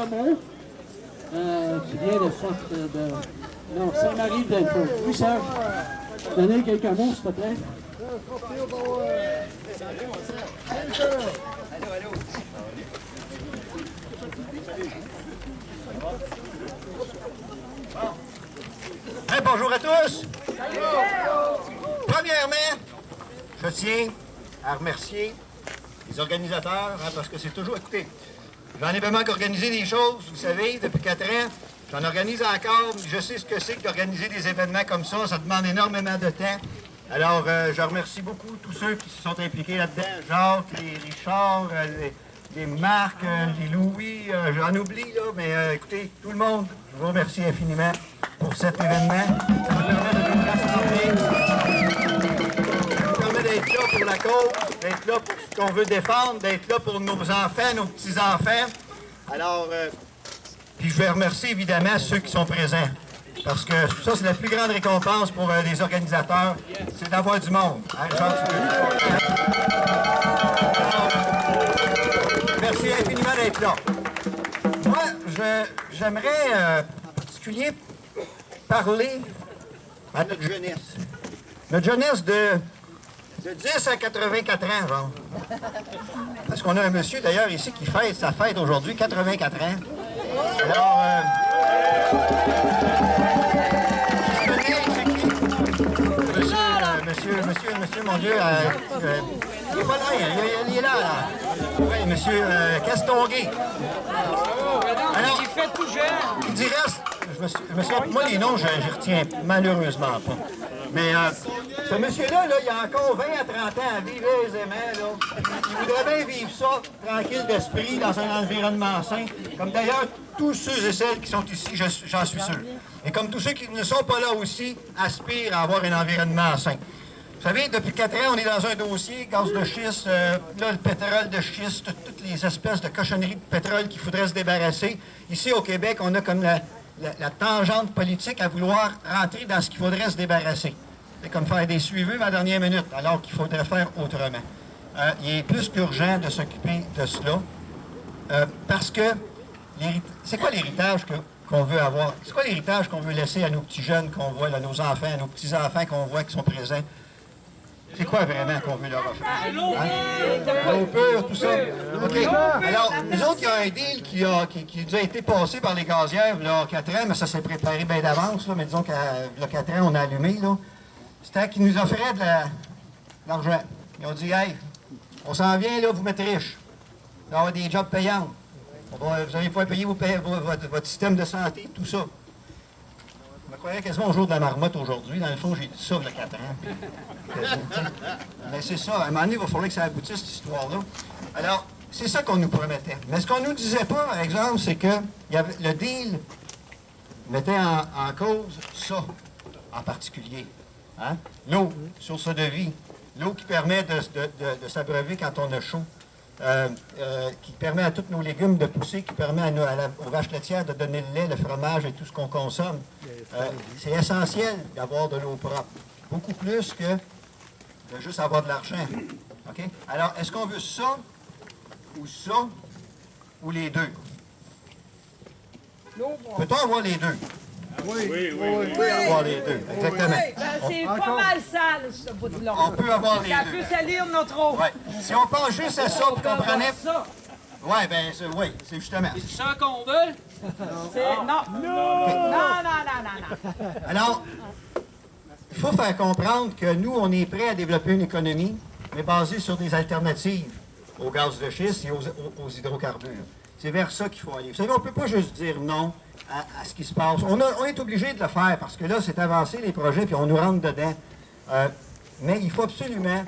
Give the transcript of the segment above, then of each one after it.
mot qui vient de non, Saint-Marie d'Elford. Oui, Serge, donnez quelques mots, s'il te plaît. Hey, bonjour à tous! Premièrement, je tiens à remercier les organisateurs, parce que c'est toujours... Écoutez, j'en ai vraiment qu'organiser des choses, vous savez, depuis 4 ans. J'en organise encore, je sais ce que c'est que d'organiser des événements comme ça. Ça demande énormément de temps. Alors, je remercie beaucoup tous ceux qui se sont impliqués là-dedans. Jacques, les Richard, les Marc, les Louis, j'en oublie, là, mais écoutez, tout le monde, je vous remercie infiniment pour cet événement. Ça nous permet de nous rassembler. Ça nous permet d'être là pour la cause, d'être là pour ce qu'on veut défendre, d'être là pour nos enfants, nos petits-enfants. Alors, puis je vais remercier évidemment ceux qui sont présents. Parce que ça, c'est la plus grande récompense pour les organisateurs, c'est d'avoir du monde. Hein, merci infiniment d'être là. Moi, j'aimerais en particulier parler à notre jeunesse. Notre jeunesse de 10 à 84 ans, genre. Parce qu'on a un monsieur, d'ailleurs, ici, qui fête sa fête aujourd'hui, 84 ans. Alors, monsieur, mon Dieu, il est pas là, il est là. Oui, monsieur Castonguay. Alors, il fait tout jeune. Il dirait, moi, les noms, je retiens malheureusement pas. Mais ce monsieur-là, il a encore 20 à 30 ans à vivre aisément. Là. Il voudrait bien vivre ça, tranquille d'esprit, dans un environnement sain. Comme d'ailleurs, tous ceux et celles qui sont ici, j'en suis sûr. Et comme tous ceux qui ne sont pas là aussi, aspirent à avoir un environnement sain. Vous savez, depuis 4 ans, on est dans un dossier, gaz de schiste, là, le pétrole de schiste, toutes les espèces de cochonneries de pétrole qu'il faudrait se débarrasser. Ici, au Québec, on a comme la tangente politique à vouloir rentrer dans ce qu'il faudrait se débarrasser. C'est comme faire des suiveux à la dernière minute, alors qu'il faudrait faire autrement. Il est plus qu'urgent de s'occuper de cela, parce que c'est quoi l'héritage qu'on veut avoir? C'est quoi l'héritage qu'on veut laisser à nos petits jeunes qu'on voit, à nos enfants, à nos petits-enfants qu'on voit qui sont présents? C'est quoi vraiment qu'on veut leur offrir? L'eau pure, tout ça. OK. Alors, nous autres, il y a un deal qui nous a été passé par les gazières il y a 4 ans, mais ça s'est préparé bien d'avance. Mais disons qu'il y a 4 ans, on a allumé. C'était qu'ils nous offraient de l'argent. Ils ont dit, hey, on s'en vient, là, vous mettre riches. Vous allez avoir des jobs payants. Vous allez pouvoir payer votre système de santé, tout ça. Je me croyais quasiment au jour de la marmotte aujourd'hui. Dans le fond, j'ai dit ça il y a 4 ans. Mais c'est ça. À un moment donné, il va falloir que ça aboutisse, cette histoire-là. Alors, c'est ça qu'on nous promettait. Mais ce qu'on ne nous disait pas, par exemple, c'est que le deal mettait en cause ça, en particulier. Hein? L'eau, source de vie. L'eau qui permet de s'abreuver quand on a chaud. Qui permet à tous nos légumes de pousser, qui permet aux vaches laitières de donner le lait, le fromage et tout ce qu'on consomme. C'est essentiel d'avoir de l'eau propre. Beaucoup plus que de juste avoir de l'argent. OK? Alors, est-ce qu'on veut ça, ou les deux? Peut-on avoir les deux? Oui. On peut avoir les deux, exactement. C'est pas mal sale, ce bout-là. On peut avoir les deux. Ça peut salir notre eau. Ouais. Si on pense juste à ça, vous comprenez? Oui, bien, c'est justement. C'est ça qu'on veut? Non. Alors, il faut faire comprendre que nous, on est prêts à développer une économie, mais basée sur des alternatives au gaz de schiste et aux hydrocarbures. C'est vers ça qu'il faut aller. Vous savez, on ne peut pas juste dire non à ce qui se passe. On est obligé de le faire parce que là, c'est avancé les projets puis on nous rentre dedans. Mais il faut absolument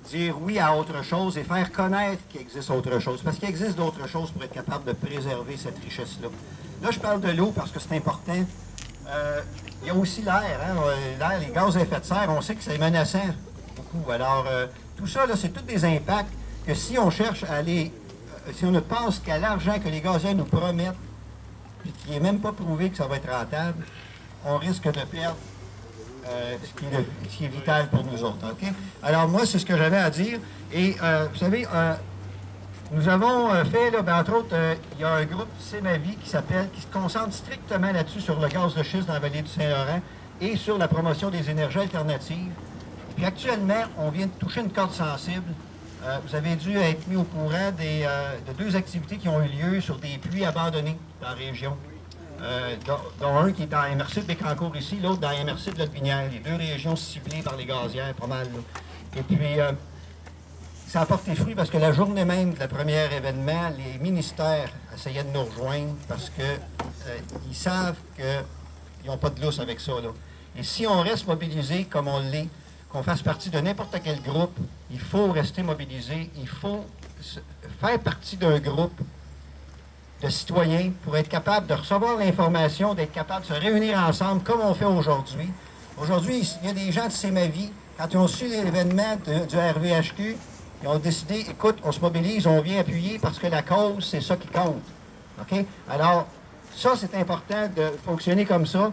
dire oui à autre chose et faire connaître qu'il existe autre chose. Parce qu'il existe d'autres choses pour être capable de préserver cette richesse-là. Là, je parle de l'eau parce que c'est important. Il y a aussi l'air. Hein? L'air, les gaz à effet de serre, on sait que c'est menaçant beaucoup. Alors, tout ça, là, c'est tous des impacts que si on cherche à aller... si on ne pense qu'à l'argent que les gazières nous promettent, puis qui n'est même pas prouvé que ça va être rentable, on risque de perdre ce qui est vital pour nous autres. Okay? Alors moi, c'est ce que j'avais à dire. Et vous savez, Nous avons fait, là, ben, entre autres, il y a un groupe C'est ma vie qui se concentre strictement là-dessus sur le gaz de schiste dans la vallée du Saint-Laurent et sur la promotion des énergies alternatives. Puis actuellement, on vient de toucher une corde sensible. Vous avez dû être mis au courant de 2 activités qui ont eu lieu sur des puits abandonnés dans la région. Dont un qui est en MRC de Bécancour ici, l'autre dans MRC de Lotbinière. Les 2 régions ciblées par les gazières, pas mal. Là. Et puis, ça a porté fruit parce que la journée même de la première événement, les ministères essayaient de nous rejoindre parce qu'ils savent qu'ils n'ont pas de lousse avec ça. Là. Et si on reste mobilisé comme on l'est, qu'on fasse partie de n'importe quel groupe, il faut rester mobilisé, il faut faire partie d'un groupe de citoyens pour être capable de recevoir l'information, d'être capable de se réunir ensemble comme on fait aujourd'hui. Aujourd'hui, il y a des gens de C'est ma vie, quand ils ont su l'événement du RVHQ, ils ont décidé, écoute, on se mobilise, on vient appuyer parce que la cause, c'est ça qui compte. OK? Alors, ça, c'est important de fonctionner comme ça.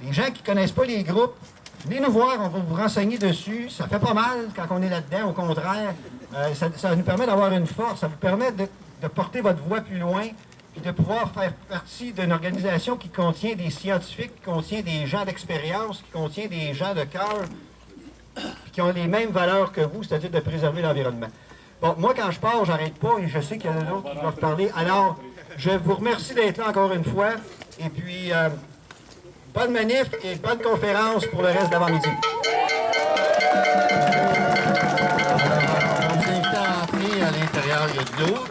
Les gens qui ne connaissent pas les groupes, venez nous voir, on va vous renseigner dessus. Ça fait pas mal quand on est là-dedans, au contraire. Ça nous permet d'avoir une force, ça vous permet de porter votre voix plus loin, puis de pouvoir faire partie d'une organisation qui contient des scientifiques, qui contient des gens d'expérience, qui contient des gens de cœur, puis qui ont les mêmes valeurs que vous, c'est-à-dire de préserver l'environnement. Bon, moi, quand je pars, j'arrête pas, et je sais qu'il y en a d'autres qui doivent parler. Alors, je vous remercie d'être là encore une fois, et puis, bonne manif et bonne conférence pour le reste d'avant-midi. On vous invite à entrer à l'intérieur, il y a de l'eau.